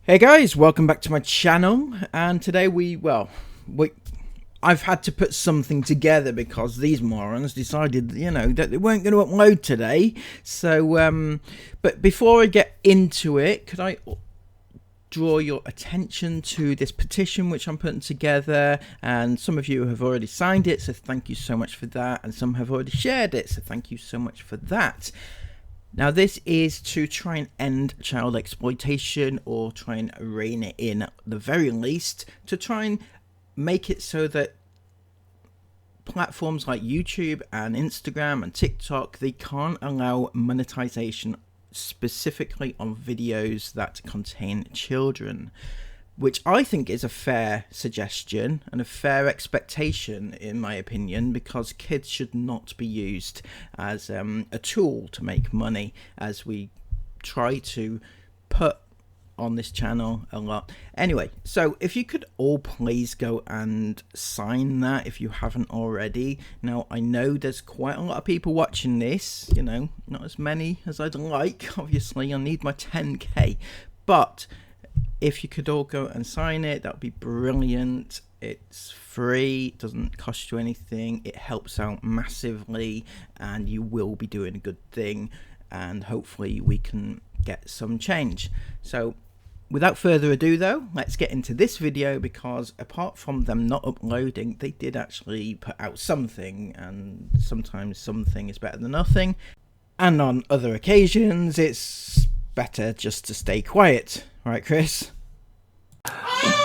Hey guys, welcome back to my channel, and today I've had to put something together because these morons decided, that they weren't going to upload today. So, but before I get into it, could I draw your attention to this petition which I'm putting together, and some of you have already signed it, so thank you so much for that, and some have already shared it, so thank you so much for that. Now, this is to try and end child exploitation, or try and rein it in at the very least, to try and make it so that platforms like YouTube and Instagram and TikTok, they can't allow monetization specifically on videos that contain children, which I think is a fair suggestion and a fair expectation, in my opinion, because kids should not be used as a tool to make money, as we try to put on this channel a lot. Anyway, so if you could all please go and sign that if you haven't already. Now, I know there's quite a lot of people watching this, not as many as I'd like. Obviously, I need my 10k, but if you could all go and sign it, that would be brilliant. It's free, it doesn't cost you anything, it helps out massively, and you will be doing a good thing, and hopefully we can get some change. So without further ado though, let's get into this video, because apart from them not uploading, they did actually put out something, and sometimes something is better than nothing, and on other occasions it's better just to stay quiet. Right, Chris?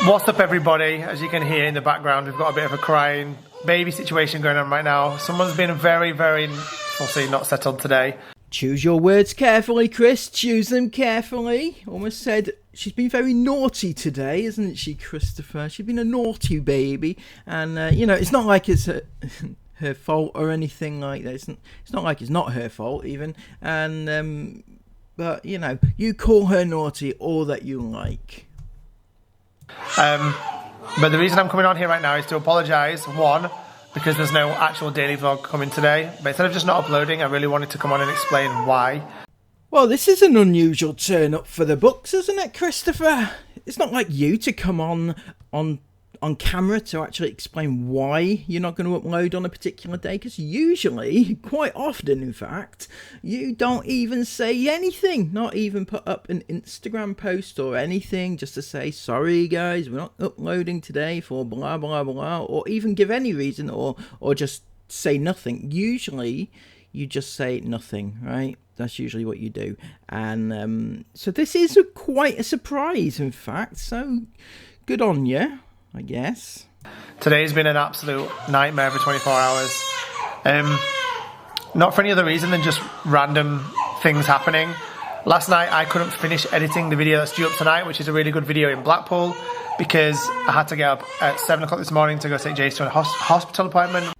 What's up, everybody? As you can hear in the background, we've got a bit of a crying baby situation going on right now. Someone's been very fussy, not settled today. Choose your words carefully, Chris. Choose them carefully. Almost said she's been very naughty today, isn't she, Christopher? She's been a naughty baby, and it's not like it's her fault or anything like that. It's not like it's not her fault even, and but you call her naughty all that you like. But the reason I'm coming on here right now is to apologise. One, because there's no actual daily vlog coming today. But instead of just not uploading, I really wanted to come on and explain why. Well, this is an unusual turn up for the books, isn't it, Christopher? It's not like you to come on camera to actually explain why you're not going to upload on a particular day, because usually, quite often in fact, you don't even say anything, not even put up an Instagram post or anything, just to say, sorry guys, we're not uploading today for blah blah blah, or even give any reason, or just say nothing. Usually you just say nothing, right? That's usually what you do. And so this is quite a surprise, in fact, so good on you, I guess. Today's been an absolute nightmare for 24 hours. Not for any other reason than just random things happening. Last night I couldn't finish editing the video that's due up tonight, which is a really good video in Blackpool, because I had to get up at 7 o'clock this morning to go take Jace to a hospital appointment.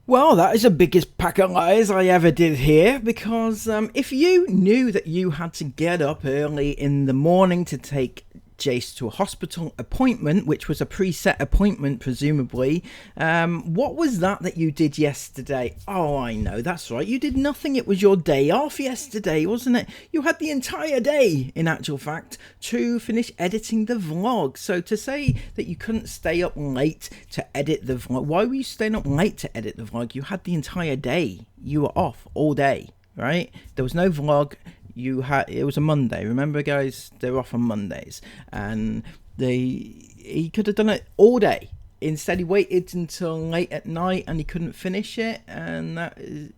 Well, that is the biggest pack of lies I ever did hear, because if you knew that you had to get up early in the morning to take Jace to a hospital appointment, which was a preset appointment presumably, what was that you did yesterday? Oh, I know, that's right, you did nothing. It was your day off yesterday, wasn't it? You had the entire day, in actual fact, to finish editing the vlog. So to say that you couldn't stay up late to edit the vlog, why were you staying up late to edit the vlog? You had the entire day, you were off all day, right? There was no vlog. It was a Monday, remember guys, they're off on Mondays, and he could have done it all day. Instead he waited until late at night and he couldn't finish it, and that is,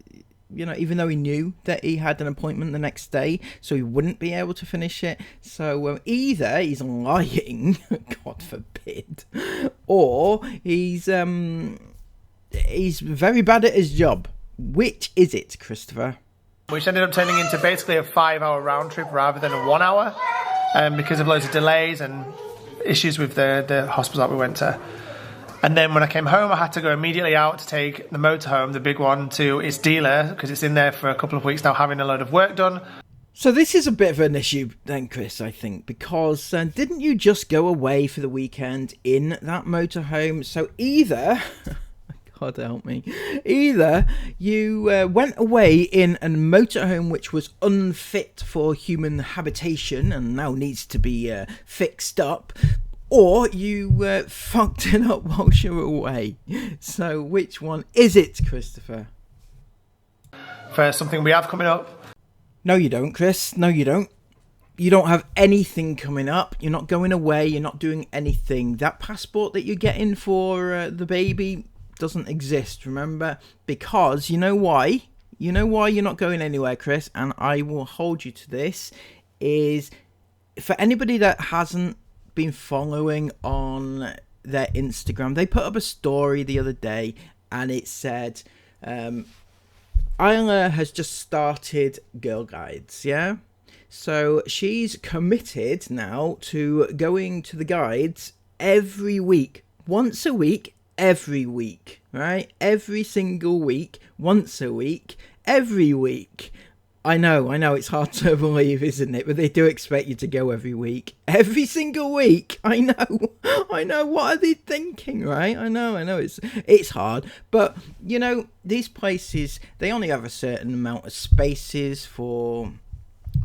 even though he knew that he had an appointment the next day, so he wouldn't be able to finish it. So either he's lying, God forbid, or he's very bad at his job. Which is it, Christopher? Which ended up turning into basically a 5-hour round trip rather than a 1 hour, because of loads of delays and issues with the hospital that we went to. And then when I came home, I had to go immediately out to take the motorhome, the big one, to its dealer, because it's in there for a couple of weeks now having a load of work done. So this is a bit of an issue then, Chris, I think, because didn't you just go away for the weekend in that motorhome? So either... God help me. Either you went away in a motorhome which was unfit for human habitation and now needs to be fixed up, or you fucked it up whilst you were away. So which one is it, Christopher? For something we have coming up. No, you don't, Chris. No, you don't. You don't have anything coming up. You're not going away. You're not doing anything. That passport that you're getting for the baby doesn't exist, remember? Because you know why? You know why you're not going anywhere, Chris, and I will hold you to this, is for anybody that hasn't been following on their Instagram, they put up a story the other day and it said, Isla has just started Girl Guides, yeah? So she's committed now to going to the guides every week, once a week, every week, right? Every single week, once a week, every week. I know, it's hard to believe, isn't it? But they do expect you to go every week. Every single week. I know, what are they thinking, right? I know, it's hard. But, you know, these places, they only have a certain amount of spaces for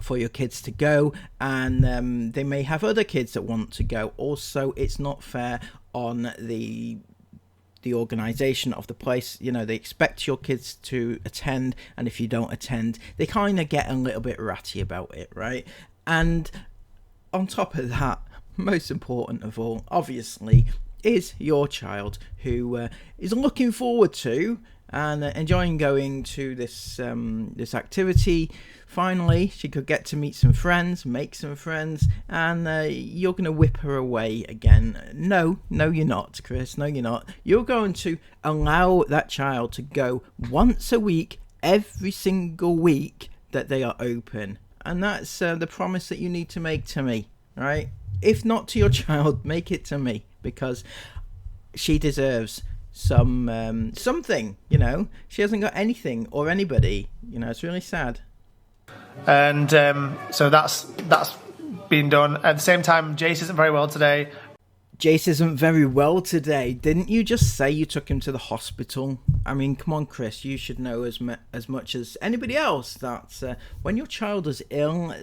your kids to go, and they may have other kids that want to go. Also, it's not fair on the organisation of the place. You know, they expect your kids to attend, and if you don't attend, they kind of get a little bit ratty about it, right? And on top of that, most important of all, obviously, is your child, who is looking forward to and enjoying going to this this activity. Finally, she could get to meet some friends, make some friends, and you're going to whip her away again. No, you're not, Chris. No, you're not. You're going to allow that child to go once a week, every single week that they are open. And that's the promise that you need to make to me, right? If not to your child, make it to me, because she deserves something, you know. She hasn't got anything or anybody, you know. It's really sad. And so that's been done. At the same time, Jace isn't very well today. Jace isn't very well today. Didn't you just say you took him to the hospital? I mean, come on, Chris. You should know as much as anybody else that when your child is ill,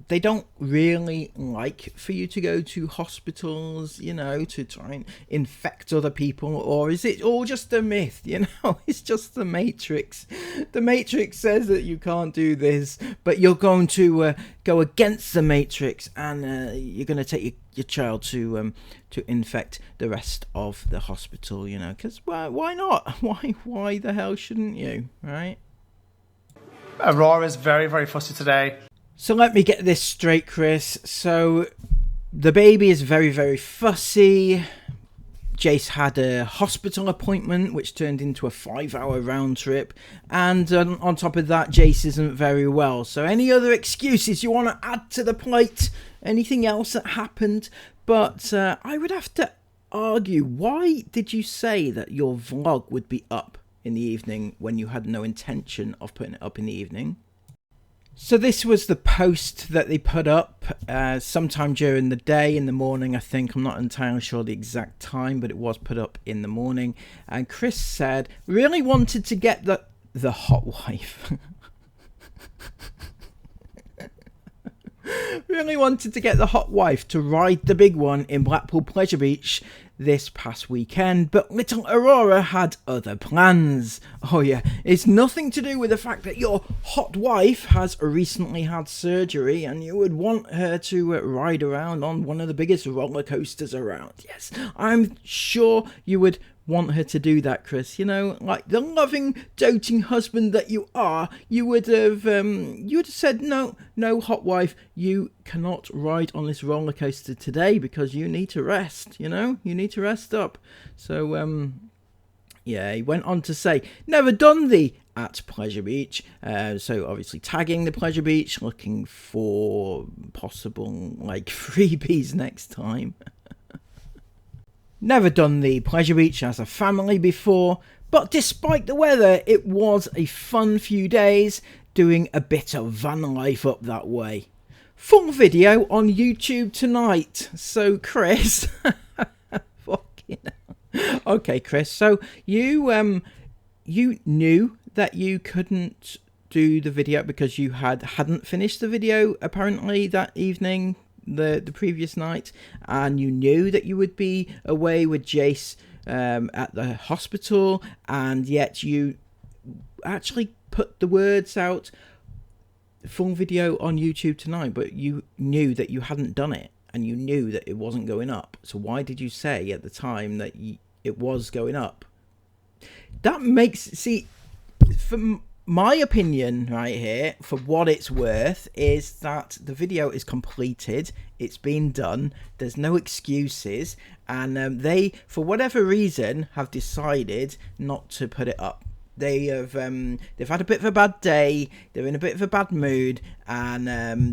they don't really like for you to go to hospitals, you know, to try and infect other people. Or is it all just a myth, you know? It's just the Matrix. The Matrix says that you can't do this, but you're going to go against the Matrix, and you're going to take your child to infect the rest of the hospital, you know? Because why not? Why the hell shouldn't you, right? Aurora's very, very fussy today. So let me get this straight, Chris. So the baby is very, very fussy. Jace had a hospital appointment, which turned into a 5-hour round trip. And on top of that, Jace isn't very well. So any other excuses you want to add to the plate? Anything else that happened? But I would have to argue, why did you say that your vlog would be up in the evening when you had no intention of putting it up in the evening? So this was the post that they put up sometime during the day, in the morning, I think. I'm not entirely sure the exact time, but it was put up in the morning. And Chris said, really wanted to get the hot wife. Really wanted to get the hot wife to ride the big one in Blackpool Pleasure Beach this past weekend, but little Aurora had other plans. Oh yeah, it's nothing to do with the fact that your hot wife has recently had surgery and you would want her to ride around on one of the biggest roller coasters around. Yes, I'm sure you would want her to do that, Chris. You know, like the loving, doting husband that you are, you would have said, no, hot wife, you cannot ride on this roller coaster today because you need to rest. You know, you need to rest up. So yeah, he went on to say, never done the at Pleasure Beach. So obviously tagging the Pleasure Beach, looking for possible like freebies next time. Never done the Pleasure Beach as a family before, but despite the weather, it was a fun few days doing a bit of van life up that way. Full video on YouTube tonight. So Chris, fucking hell. Okay, Chris. So you knew that you couldn't do the video because you hadn't finished the video apparently that evening, the previous night, and you knew that you would be away with Jace at the hospital, and yet you actually put the words out, full video on YouTube tonight, but you knew that you hadn't done it, and you knew that it wasn't going up. So why did you say at the time that it was going up? That makes, see, from my opinion right here, for what it's worth, is that the video is completed, it's been done, there's no excuses, and they, for whatever reason, have decided not to put it up. They have they've had a bit of a bad day, they're in a bit of a bad mood, and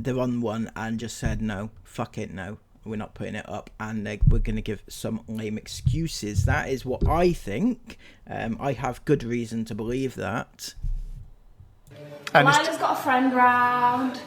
they're on one and just said, no, fuck it, no, we're not putting it up, and we're going to give some lame excuses. That is what I think. I have good reason to believe that. Lila's got a friend round.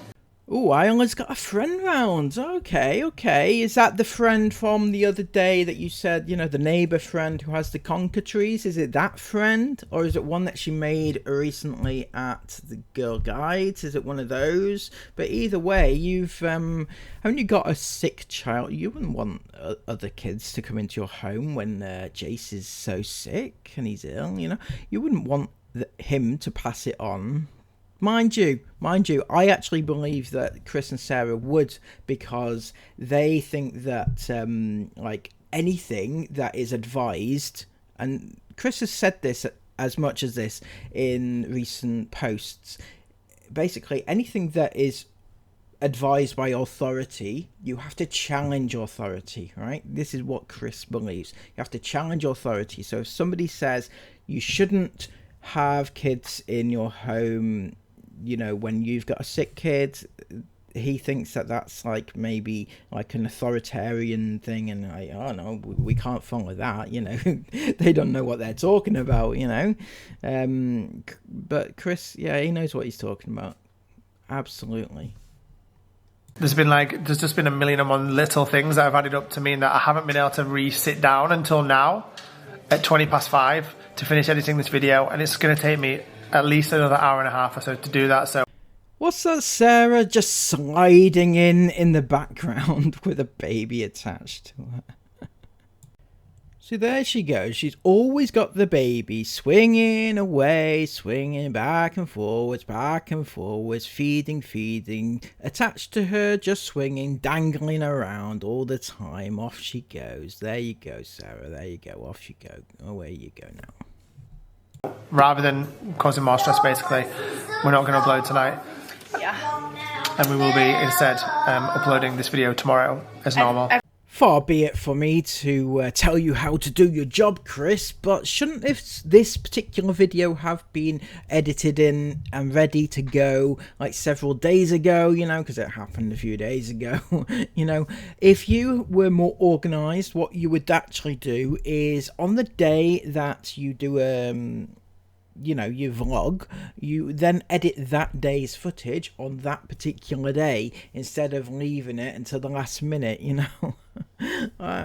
Oh, Isla's got a friend round. Okay. Is that the friend from the other day that you said, you know, the neighbour friend who has the conker trees? Is it that friend? Or is it one that she made recently at the Girl Guides? Is it one of those? But either way, you've, haven't you got a sick child? You wouldn't want other kids to come into your home when Jace is so sick and he's ill, you know? You wouldn't want him to pass it on. Mind you, I actually believe that Chris and Sarah would, because they think that like anything that is advised, and Chris has said this as much as this in recent posts, basically anything that is advised by authority, you have to challenge authority, right? This is what Chris believes. You have to challenge authority. So if somebody says you shouldn't have kids in your home, you know, when you've got a sick kid, he thinks that that's like maybe like an authoritarian thing, and I don't know, we can't follow that, you know. They don't know what they're talking about, you know. But Chris, yeah, he knows what he's talking about. Absolutely. There's just been a million and one little things that have added up to mean that I haven't been able to re-sit down until now at 5:20 to finish editing this video, and it's going to take me at least another hour and a half or so to do that. So what's that, Sarah just sliding in the background with a baby attached to her? So there she goes. She's always got the baby swinging away, swinging back and forwards, feeding, attached to her, just swinging, dangling around all the time. Off she goes. There you go, Sarah. There you go. Off you go. Away you go now. Rather than causing more stress, basically, we're not going to upload tonight. Yeah. And we will be instead uploading this video tomorrow as normal. Far be it for me to tell you how to do your job, Chris, but shouldn't this particular video have been edited in and ready to go like several days ago, you know, because it happened a few days ago. You know, if you were more organised, what you would actually do is on the day that you do you know, your vlog, you then edit that day's footage on that particular day instead of leaving it until the last minute, you know.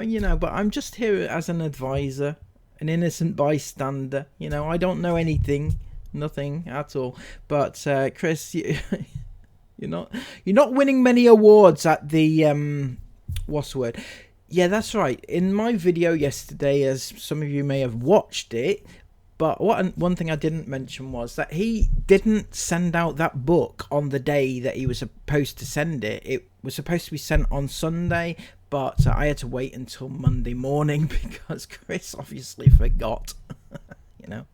You know, but I'm just here as an advisor, an innocent bystander, you know. I don't know anything, nothing at all. But Chris, you're not winning many awards at the what's the word? Yeah, that's right. In my video yesterday, as some of you may have watched it, but one thing I didn't mention was that he didn't send out that book on the day that he was supposed to send it. It was supposed to be sent on Sunday, but I had to wait until Monday morning because Chris obviously forgot. You know,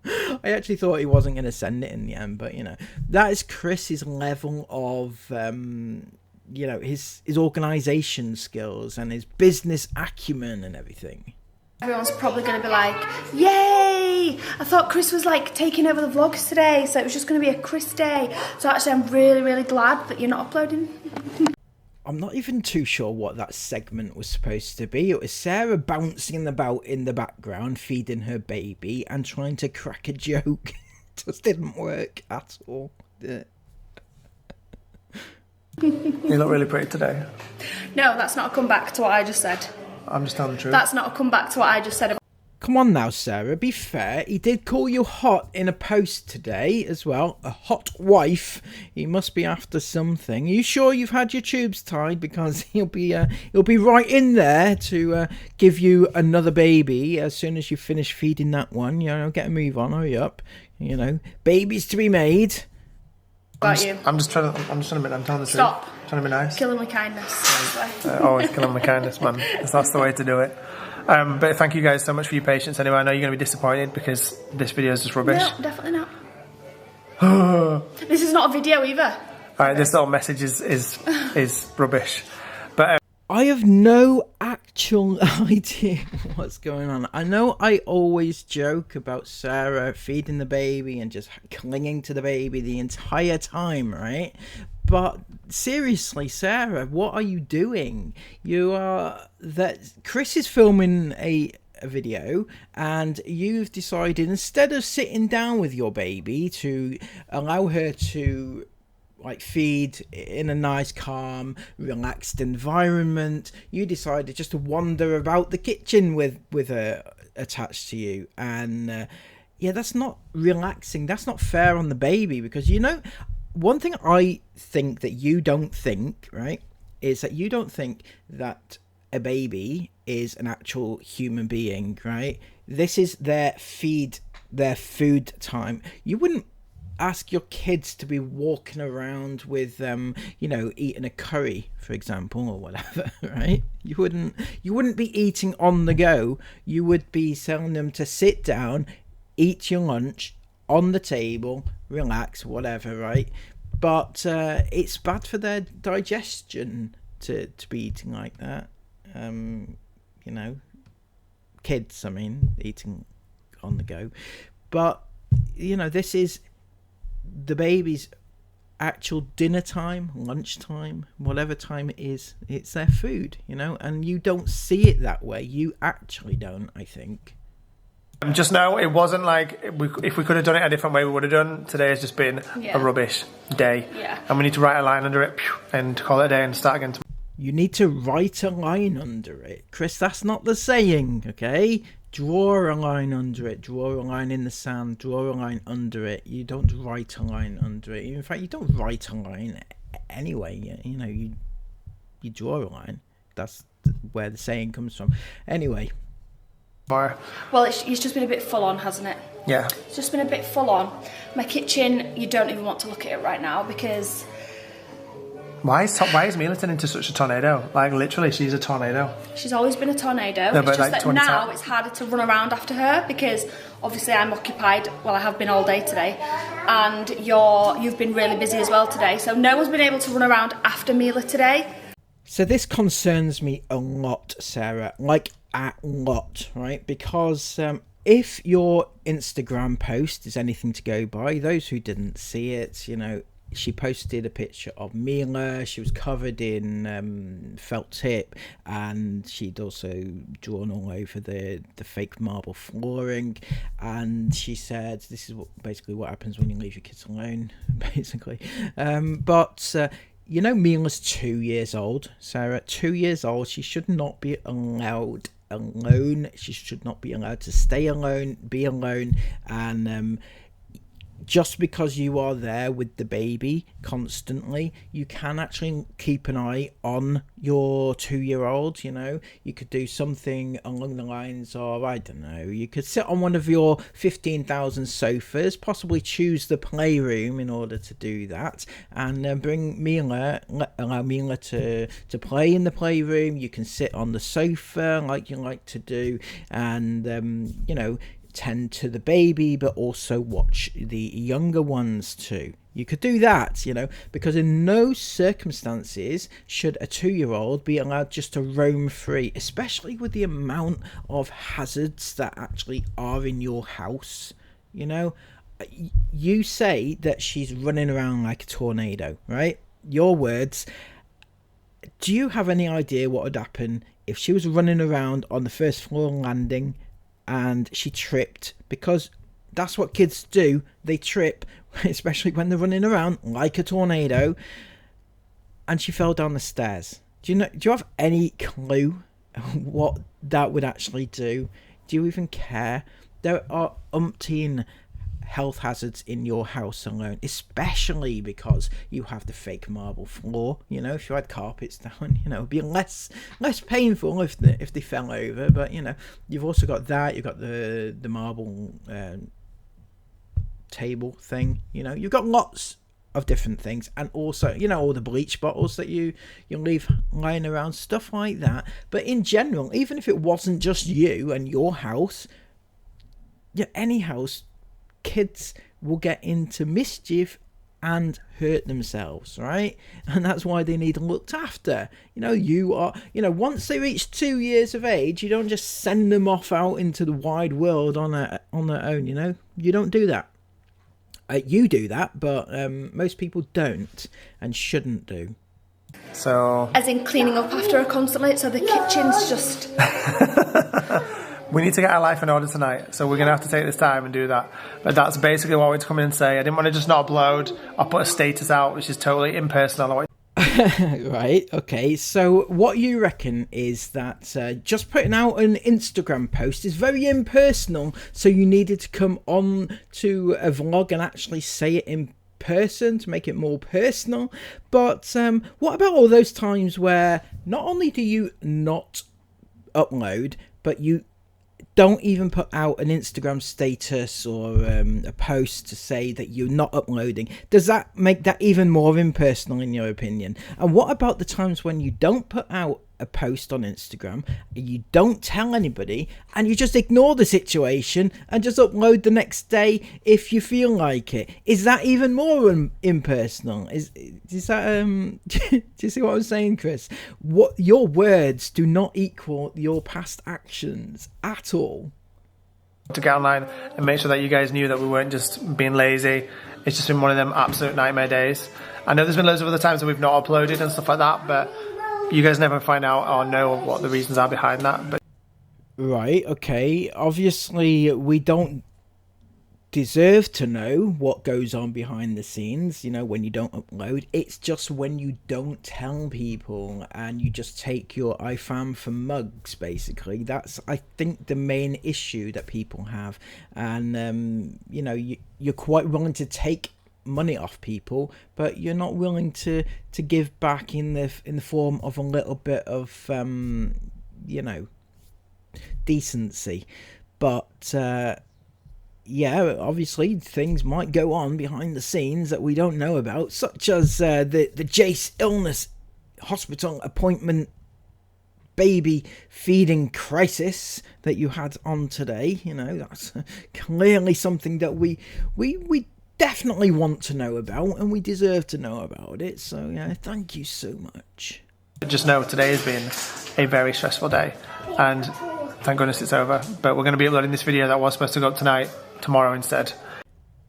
I actually thought he wasn't going to send it in the end, but you know, that is Chris's level of you know, his organisation skills and his business acumen and everything. Everyone's probably going to be like, yay! I thought Chris was like taking over the vlogs today, so it was just going to be a Chris day. So actually I'm really, really glad that you're not uploading. I'm not even too sure what that segment was supposed to be. It was Sarah bouncing about in the background, feeding her baby and trying to crack a joke. It just didn't work at all. You look really pretty today. No, that's not a comeback to what I just said. I'm just telling the truth. That's not a comeback to what I just said. Come on now, Sarah, be fair. He did call you hot in a post today as well. A hot wife. He must be after something. Are you sure you've had your tubes tied? Because he'll be right in there to give you another baby as soon as you finish feeding that one. You know, get a move on. Hurry up. You know, babies to be made. I'm just trying to admit, I'm telling the truth. Stop. Trying to be nice. Kill him with kindness. Always kill him with kindness, man. That's the way to do it. But thank you guys so much for your patience anyway. I know you're going to be disappointed because this video is just rubbish. No, definitely not. This is not a video either. Alright, this little message is rubbish. But I have no actual idea what's going on. I know I always joke about Sarah feeding the baby and just clinging to the baby the entire time, right? But seriously, Sarah, what are you doing? Chris is filming a video, and you've decided, instead of sitting down with your baby to allow her to feed in a nice, calm, relaxed environment, you decided just to wander about the kitchen with her attached to you. And yeah, that's not relaxing. That's not fair on the baby, because one thing I think that you don't think, right, is that you don't think that a baby is an actual human being, right? This is their food time. You wouldn't ask your kids to be walking around with eating a curry, for example, or whatever, right? You wouldn't be eating on the go. You would be telling them to sit down, eat your lunch on the table, relax, whatever, right? But it's bad for their digestion to be eating like that. Kids, I mean, eating on the go. But this is the baby's actual dinner time, lunchtime, whatever time it is. It's their food, and you don't see it that way. You actually don't, I think. Just know it wasn't like if we could have done it a different way, we would have done. Today has just been a rubbish day, and we need to write a line under it and call it a day and start again tomorrow. You need to write a line under it, Chris. That's not the saying, okay? Draw a line under it. Draw a line in the sand. Draw a line under it. You don't write a line under it. In fact, you don't write a line anyway. You draw a line. That's where the saying comes from. Anyway. Well, it's just been a bit full on, hasn't it? Yeah. It's just been a bit full on. My kitchen, you don't even want to look at it right now, because... Why is Mila turned into such a tornado? Like, literally, she's a tornado. She's always been a tornado. No, it's just that now it's harder to run around after her, because obviously I'm occupied. Well, I have been all day today, and you've been really busy as well today. So no one's been able to run around after Mila today. So this concerns me a lot, Sarah. Like, a lot, right? Because if your Instagram post is anything to go by, those who didn't see it, she posted a picture of Mila. She was covered in felt tip, and she'd also drawn all over the fake marble flooring. And she said, this is basically what happens when you leave your kids alone, basically. Mila's 2 years old, Sarah. 2 years old. She should not be allowed alone. She should not be allowed to stay alone, be alone. And just because you are there with the baby constantly, you can actually keep an eye on your 2-year-old. You could do something along the lines of, I don't know, you could sit on one of your 15,000 sofas, possibly choose the playroom in order to do that, and allow Mila to play in the playroom. You can sit on the sofa like you like to do, and tend to the baby, but also watch the younger ones too. You could do that, because in no circumstances should a 2-year-old be allowed just to roam free, especially with the amount of hazards that actually are in your house. You say that she's running around like a tornado, right? Your words. Do you have any idea what would happen if she was running around on the first floor landing and she tripped? Because that's what kids do. They trip, especially when they're running around like a tornado, and she fell down the stairs. Do you have any clue what that would actually do? Do you even care? There are umpteen health hazards in your house alone, especially because you have the fake marble floor. You know, if you had carpets down, you know, it'd be less painful if they fell over. But you know, you've also got that. You've got the marble table thing. You know, you've got lots of different things, and also, you know, all the bleach bottles that you leave lying around, stuff like that. But in general, even if it wasn't just you and your house, yeah, any house, kids will get into mischief and hurt themselves, right? And that's why they need looked after. You know, once they reach 2 years of age, you don't just send them off out into the wide world on their own. You know, you don't do that. You do that, but most people don't and shouldn't do. So, as in cleaning up after her constantly, so the kitchen's just... We need to get our life in order tonight, so we're going to have to take this time and do that. But that's basically what I wanted to come in and say. I didn't want to just not upload. I put a status out, which is totally impersonal. Right, okay. So what you reckon is that just putting out an Instagram post is very impersonal, so you needed to come on to a vlog and actually say it in person to make it more personal. But what about all those times where not only do you not upload, but you don't even put out an Instagram status or a post to say that you're not uploading? Does that make that even more impersonal in your opinion? And what about the times when you don't put out a post on Instagram, you don't tell anybody, and you just ignore the situation and just upload the next day if you feel like it? Is that even more impersonal? Is that do you see what I'm saying, Chris? What your words do not equal your past actions at all. To get online and make sure that you guys knew that we weren't just being lazy. It's just been one of them absolute nightmare days. I know there's been loads of other times that we've not uploaded and stuff like that, but you guys never find out or know what the reasons are behind that. But right, okay. Obviously, we don't deserve to know what goes on behind the scenes, you know, when you don't upload. It's just when you don't tell people and you just take your IFAM for mugs, basically. That's, I think, the main issue that people have. And, you know, you're quite willing to take money off people, but you're not willing to give back in the form of a little bit of you know, decency. But yeah, obviously things might go on behind the scenes that we don't know about, such as the Jace illness hospital appointment baby feeding crisis that you had on today. You know, that's clearly something that we definitely want to know about, and we deserve to know about it. So yeah, thank you so much. just know today has been a very stressful day, and thank goodness it's over. But we're going to be uploading this video that was supposed to go up tomorrow instead.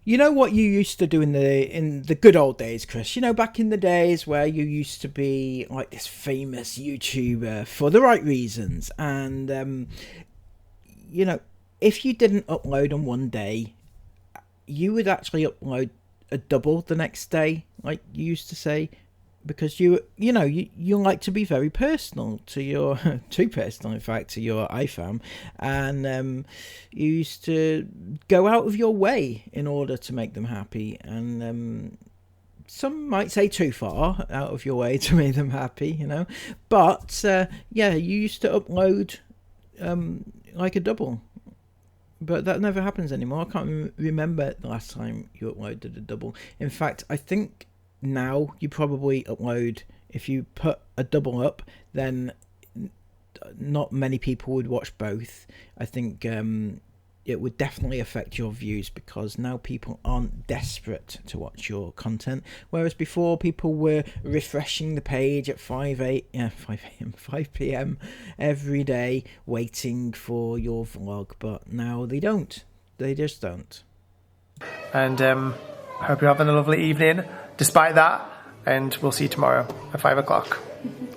You know what you used to do in the good old days, Chris? You know, back in the days where you used to be like this famous YouTuber for the right reasons, and you know, if you didn't upload on one day, you would actually upload a double the next day, like you used to say, because you like to be very personal to your too personal, in fact, to your IFAM, and you used to go out of your way in order to make them happy, and some might say too far out of your way to make them happy, you know. But yeah, you used to upload like a double. But that never happens anymore. I can't remember the last time you uploaded a double. In fact, I think now you probably upload, if you put a double up, then not many people would watch both. I think it would definitely affect your views, because now people aren't desperate to watch your content, whereas before people were refreshing the page at 5 p.m. every day waiting for your vlog, but now they don't. They just don't. And hope you're having a lovely evening despite that, and we'll see you tomorrow at 5 o'clock.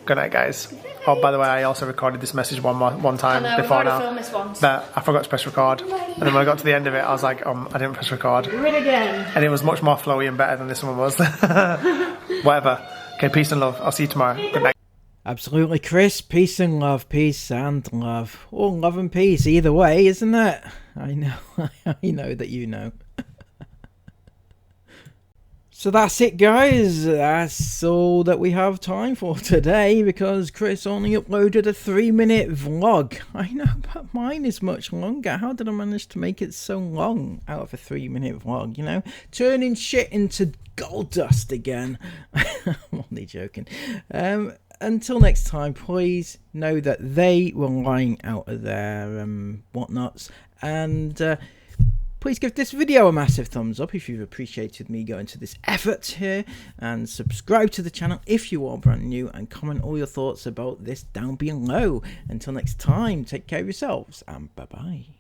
Good night, guys. Oh, by the way, I also recorded this message one time before now. Filmed this once. But I forgot to press record. And then when I got to the end of it, I was like, I didn't press record. Do it again. And it was much more flowy and better than this one was. Whatever. Okay, peace and love. I'll see you tomorrow. Good night. Absolutely, Chris. Peace and love. Peace and love. Or love and peace. Either way, isn't it? I know. I know that you know. So that's it, guys. That's all that we have time for today, because Chris only uploaded a 3-minute vlog. I know, but mine is much longer. How did I manage to make it so long out of a 3-minute vlog, you know? Turning shit into gold dust again. I'm only joking. Until next time, please know that they were lying out of their whatnots. And please give this video a massive thumbs up if you've appreciated me going to this effort here, and subscribe to the channel if you are brand new, and comment all your thoughts about this down below. Until next time, take care of yourselves and bye bye.